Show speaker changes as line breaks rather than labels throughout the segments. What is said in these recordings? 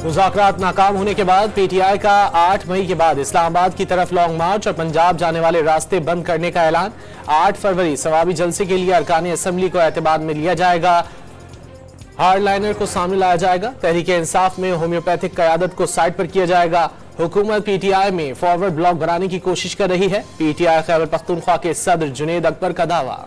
मुज़ाकरात नाकाम होने के बाद पीटीआई का 8 मई के बाद इस्लामाबाद की तरफ लॉन्ग मार्च और पंजाब जाने वाले रास्ते बंद करने का ऐलान। 8 फरवरी सवाबी जलसे के लिए अरकान असम्बली को एतबार में लिया जाएगा। हार्डलाइनर को सामने लाया जाएगा। तहरीके इंसाफ में होम्योपैथिक क़यादत को साइड पर किया जाएगा। हुकूमत पीटीआई में फॉरवर्ड ब्लॉक बनाने की कोशिश कर रही है। पीटीआई खैबर पख्तूनख्वा के सदर जुनेद अकबर का दावा।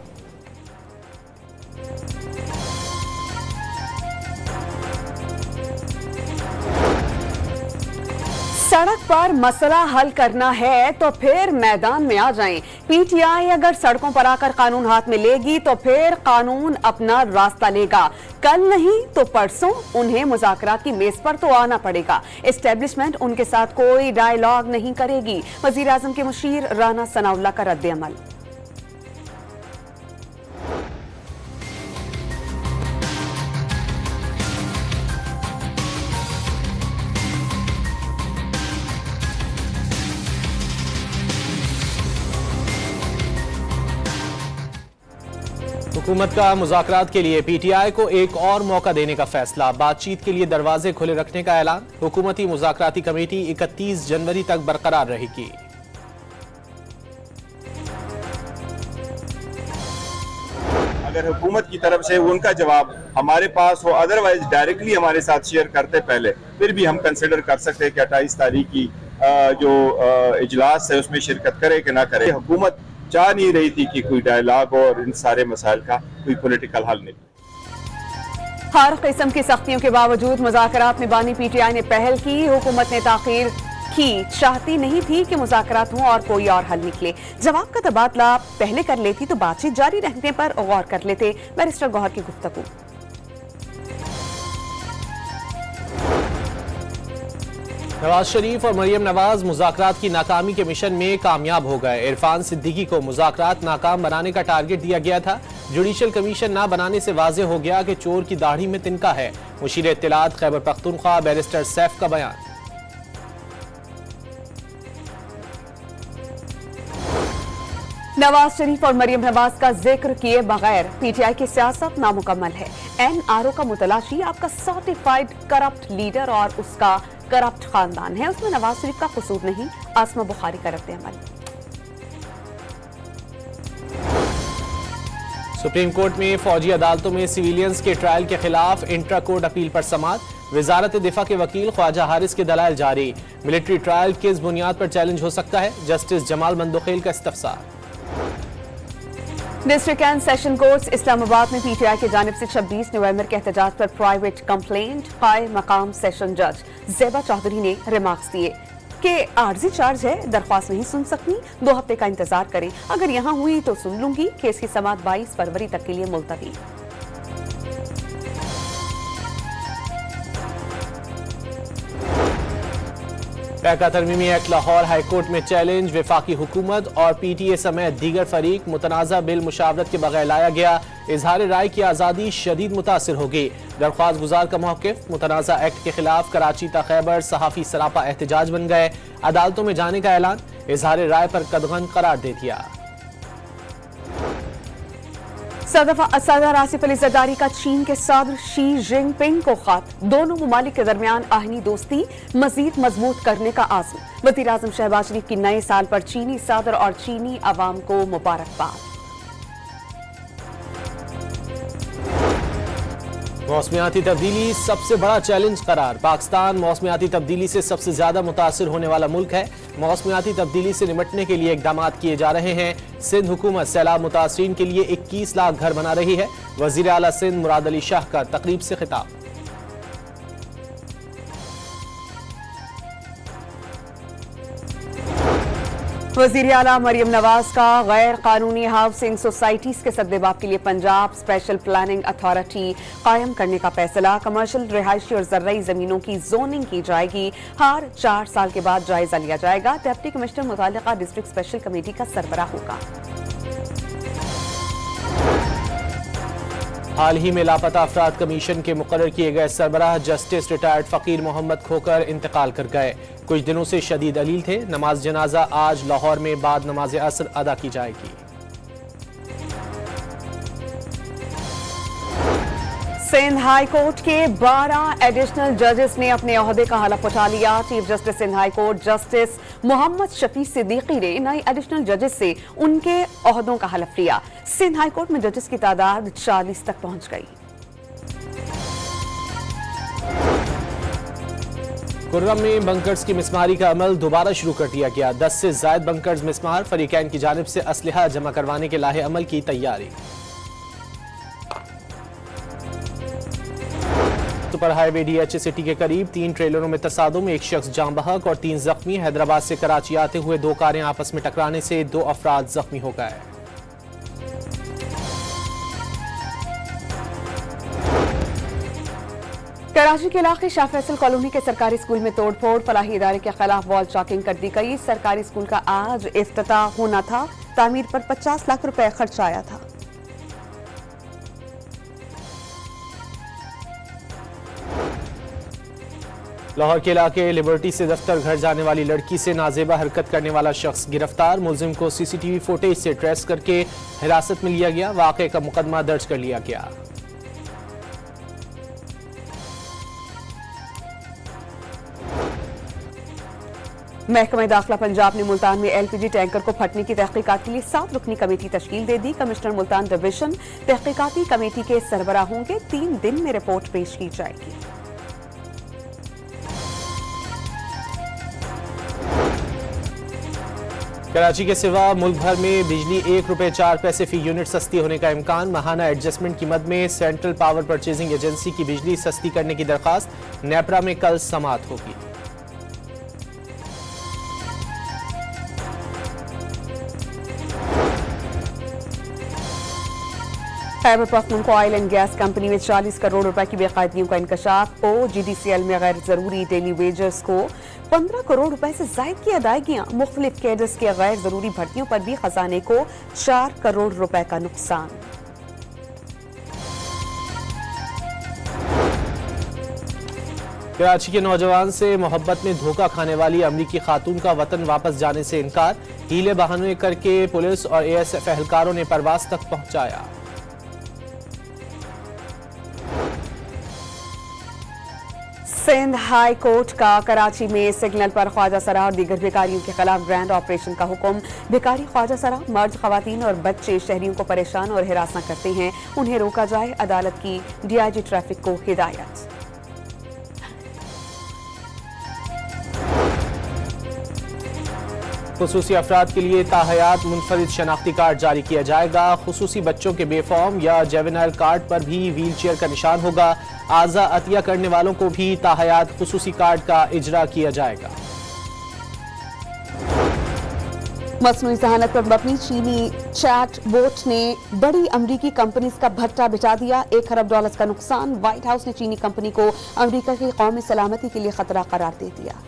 सड़क पर मसला हल करना है तो फिर मैदान में आ जाएं। पीटीआई अगर सड़कों पर आकर कानून हाथ में लेगी तो फिर कानून अपना रास्ता लेगा। कल नहीं तो परसों उन्हें मुज़ाकरात की मेज पर तो आना पड़ेगा। एस्टेब्लिशमेंट उनके साथ कोई डायलॉग नहीं करेगी। वज़ीर आज़म के मुशीर राना सनाउल्लाह का रद्द अमल।
हुकूमत का मुज़ाकरात के लिए पीटीआई को एक और मौका देने का फैसला। बातचीत के लिए दरवाजे खुले रखने का ऐलान। हुकूमती मुज़ाकराती कमेटी 31 जनवरी तक बरकरार रहेगी।
अगर हुकूमत की तरफ से उनका जवाब हमारे पास हो, अदरवाइज डायरेक्टली हमारे साथ शेयर करते पहले, फिर भी हम कंसिडर कर सकते हैं कि 28 तारीख की जो इजलास है उसमें शिरकत करे कि ना करे। हुकूमत चाह नहीं रही थी कि कोई डायलॉग और इन सारे मसाइल का कोई पॉलिटिकल हल नहीं।
हर किस्म की सख्तियों के बावजूद मुज़ाकरात में बानी पीटीआई ने पहल की। हुकूमत ने ताखीर की, चाहती नहीं थी कि मुज़ाकरात हों और कोई और हल निकले। जवाब का तबादला पहले कर लेती तो बातचीत जारी रहने पर गौर कर लेते। बैरिस्टर गौहर की गुफ्तगू।
नवाज शरीफ और मरियम नवाज मुज़ाकरात की नाकामी के मिशन में कामयाब हो गए। इरफान सिद्दीकी को मुज़ाकरात नाकाम बनाने का टारगेट दिया गया था। जुडिशल कमीशन ना बनाने से वाज़े हो गया कि चोर की दाढ़ी में तिनका है। मुशीर इत्तलात खैबर पख्तूनख्वा बैरिस्टर सैफ का बयान।
नवाज शरीफ और मरियम नवाज का जिक्र किए बगैर पीटीआई की सियासत नामुकम्मल है। एनआरओ का मुतलाशी आपका सर्टिफाइड करप्ट लीडर और उसका करप्ट खानदान है। उसमें नवाज शरीफ का कसूर नहीं। आसमा बुखारी का रद्द अमल।
सुप्रीम कोर्ट में फौजी अदालतों में सिविलियंस के ट्रायल के खिलाफ इंट्रा कोर्ट अपील पर समाअत। वजारत दिफा के वकील ख्वाजा हारिस के दलाइल जारी। मिलिट्री ट्रायल किस बुनियाद पर चैलेंज हो सकता है, जस्टिस जमाल मंदोखेल का इस्तफसार।
District and session courts Islamabad में पीटीआई की जानिब से 26 नवंबर के एहतजाज पर प्राइवेट कंप्लेंट। काये मकाम सेशन जज ज़ेबा चौधरी ने रिमार्क्स दिए कि आर्जी चार्ज है, दरख्वास्त नहीं सुन सकती, 2 हफ्ते का इंतजार करें, अगर यहां हुई तो सुन लूंगी। केस की समाअत 22 फरवरी तक के लिए मुलतवी।
पैका तरमीमी एक्ट लाहौर हाईकोर्ट में चैलेंज। वफाकी हुकूमत और पीटीए समेत दीगर फरीक मुतनाज़ा बिल मुशावरत के बगैर लाया गया। इजहार राय की आज़ादी शदीद मुतासिर होगी। दरख्वास्त गुजार का मौक़िफ़। मुतनाज़ा एक्ट के खिलाफ कराची ता खैबर सहाफ़ी सरापा एहतजाज बन गए। अदालतों में जाने का ऐलान। इजहार राय पर कदगन करार दे दिया।
सदर आसिफ अली जरदारी का चीन के सदर शी जिनपिंग को खत। दोनों मुमालिक के दरमियान आहनी दोस्ती मजीद मजबूत करने का आज़म। वज़ीर आज़म शहबाज शरीफ की नए साल पर चीनी सदर और चीनी अवाम को मुबारकबाद।
मौसमियाती तब्दीली सबसे बड़ा चैलेंज करार। पाकिस्तान मौसमियाती तब्दीली से सबसे ज्यादा मुतासिर होने वाला मुल्क है। मौसमियाती तब्दीली से निपटने के लिए इकदाम किए जा रहे हैं। सिंध हुकूमत सैलाब मुतासरीन के लिए 21 लाख घर बना रही है। वजीर आला सिंध मुराद अली शाह का तकरीब से खिताब।
वज़ीर आला मरियम नवाज का गैर कानूनी हाउसिंग सोसाइटीज के सद्देबाब के लिए पंजाब स्पेशल प्लानिंग अथॉरिटी कायम करने का फैसला। कमर्शियल रिहायशी और ज़र्राई ज़मीनों की जोनिंग की जाएगी। हर 4 साल के बाद जायजा लिया जाएगा। डिप्टी कमिश्नर मुताल्लिका डिस्ट्रिक्ट स्पेशल कमेटी का सरबराह होगा।
हाल ही में लापता अफराद कमीशन के मुकर्रर किए गए सरबराह जस्टिस रिटायर्ड फ़कीर मोहम्मद खोकर इंतकाल कर गए। कुछ दिनों से शदीद अलील थे। नमाज जनाजा आज लाहौर में बाद नमाज असर अदा की जाएगी।
सिंध हाई कोर्ट के 12 एडिशनल जजेस ने अपने ओहदे का हलफ उठा लिया। Chief justice Sindh high court justice Mohammad Shafi Siddiqui ने नए एडिशनल जजेस से उनके ओहदों का हलफ लिया। सिंध हाई कोर्ट में जजेस की तादाद 40 तक पहुंच गई।
कुर्रम में बंकर्स की मिसमारी का अमल दोबारा शुरू कर दिया गया। 10 से ज्यादा बंकर्स मिसमार, फरीकैन की जानिब से असलहा जमा करवाने के लाहे अमल की तैयारी। सुपर हाईवे DH सिटी के करीब 3 ट्रेलरों में तसादुम, 1 शख्स जान बहक और 3 जख्मी। हैदराबाद से कराची आते हुए 2 कारें आपस में टकराने से 2 अफराद जख्मी हो गए।
कराची के इलाके शाह फैसल कॉलोनी के सरकारी स्कूल में तोड़फोड़, फलाही इदारे के खिलाफ वॉल चॉकिंग कर दी गई। सरकारी स्कूल का आज इफ्तिताह होना था, तामीर पर 50 लाख रुपए खर्च आया था।
लाहौर के इलाके लिबर्टी से दफ्तर घर जाने वाली लड़की से नाजेबा हरकत करने वाला शख्स गिरफ्तार। मुलजिम को CCTV फुटेज से ट्रेस करके हिरासत में लिया गया। वाक़े का मुकदमा दर्ज कर लिया गया।
महकमा दाखिला पंजाब ने मुल्तान में LPG टैंकर को फटने की तहकीकात के लिए 7 रुकनी कमेटी तश्कील दे दी। कमिश्नर मुल्तान डिवीजन तहकीकाती कमेटी के सरबराह होंगे। 3 दिन में रिपोर्ट पेश की जाएगी।
कराची के सिवा मुल्क भर में बिजली ₹1.04 फी यूनिट सस्ती होने का इम्कान। माहाना एडजस्टमेंट की मद में सेंट्रल पावर परचेजिंग एजेंसी की बिजली सस्ती करने की दरखास्त। नेपरा में कल समाअत होगी।
Khyber Pakhtunkhwa oil and gas company में 40 करोड़ रुपए की बेकायदगियों का इंकशाफ। OGDCL में गैर जरूरी डेली वेजर्स को 15 करोड़ रुपए से जायद की अदायगियां। मुख्तलिफ कैडर्स के गैर जरूरी भर्तियों पर भी खजाने को 4 करोड़ रुपए का नुकसान।
कराची के नौजवान से मोहब्बत में धोखा खाने वाली अमरीकी खातून का वतन वापस जाने से इनकार। हीले बहाने करके पुलिस और ASF एहलकारों ने परवास तक पहुंचाया।
सिंध हाई कोर्ट का कराची में सिग्नल पर ख्वाजा सरा और दीगर भिखारियों के खिलाफ ग्रैंड ऑपरेशन का हुक्म। भिखारी ख्वाजा सरा, मर्द, खवातीन और बच्चे शहरियों को परेशान और हिरासत करते हैं, उन्हें रोका जाए। अदालत की DIG ट्रैफिक को हिदायत।
खुसूसी अफराद के लिए ताहयात मुनफरिद शनाख्ती कार्ड जारी किया जाएगा। खुसूसी बच्चों के बेफॉर्म या जेवेनाइल कार्ड पर भी व्हील चेयर का निशान होगा। आज़ा अतिया करने वालों को भी ताहयात खुसूसी कार्ड का इजरा किया जाएगा।
मसनूई जहानत पर मबनी चीनी चैट बोट ने बड़ी अमरीकी कंपनीज का भट्टा बिछा दिया। $1 खरब का नुकसान। व्हाइट हाउस ने चीनी कंपनी को अमरीका की कौमी सलामती के लिए खतरा करार दे दिया।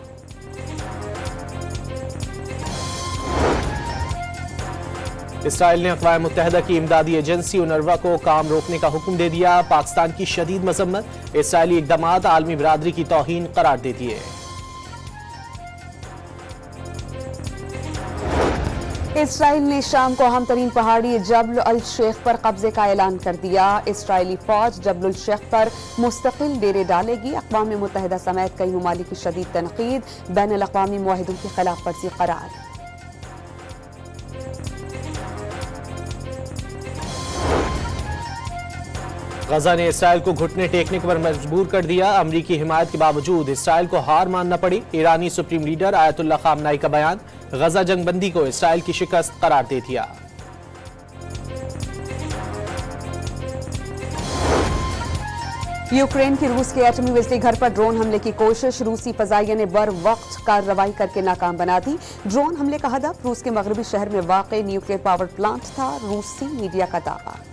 इसराइल ने अक़वाम मुत्तहिदा की इमदादी एजेंसी UNRWA को काम रोकने का हुक्म दे दिया। पाकिस्तान की शदीद मजम्मत। इसराइली इक़दामात आलमी बिरादरी की तौहीन करार दे दिए।
इसराइल ने शाम को अहम तरीन पहाड़ी जबल अल शेख पर कब्जे का ऐलान कर दिया। इसराइली फौज जबल अल शेख पर मुस्तकिल डेरे डालेगी। अक़वाम मुत्तहिदा समेत कई ममालिक की शदीद तनकीद। बैनुल अक़वामी मुआहिदों की खिलाफ वर्जी करार।
गजा ने इसराइल को घुटने टेकने पर मजबूर कर दिया। अमरीकी हिमायत के बावजूद इसराइल को हार मानना पड़ी। ईरानी सुप्रीम लीडर आयतुल्लाह खामनाई का बयान। गजा जंगबंदी को इसराइल की शिकस्त करार दे दिया।
यूक्रेन की रूस के एटमी बिजली घर पर ड्रोन हमले की कोशिश। रूसी फजाइया ने बर वक्त कार्रवाई करके नाकाम बना दी। ड्रोन हमले का हदफ रूस के मगरबी शहर में वाक़ न्यूक्लियर पावर प्लांट था। रूसी मीडिया का दावा।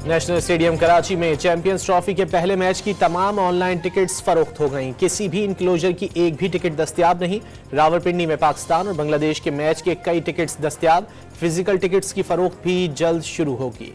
नेशनल स्टेडियम कराची में चैंपियंस ट्रॉफी के पहले मैच की तमाम ऑनलाइन टिकट्स फरोख्त हो गईं। किसी भी इनक्लोजर की एक भी टिकट दस्तयाब नहीं। रावलपिंडी में पाकिस्तान और बांग्लादेश के मैच के कई टिकट्स दस्तयाब। फिजिकल टिकट्स की फरोख्त भी जल्द शुरू होगी।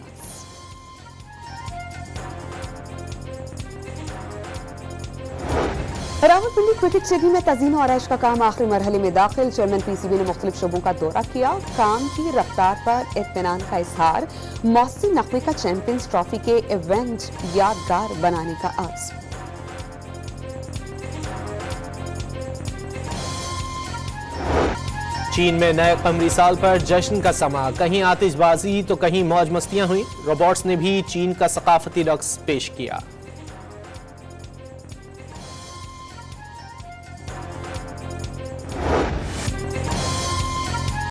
रावलपिंडी क्रिकेट स्टेडियम में तज़ीन और आरइश का काम आखिरी मरहले में दाखिल। चेयरमैन पीसीबी ने मुख्तलिफ शोबों का दौरा किया। काम की रफ्तार पर इत्मीनान का इजहार। मौसी नकवी का चैंपियंस ट्रॉफी के इवेंट यादगार बनाने का आज़म।
चीन में नए कमरी साल पर जश्न का समा, कहीं आतिशबाजी तो कहीं मौज मस्तियां हुई। रोबोट्स ने भी चीन का सकाफती रक्स पेश किया।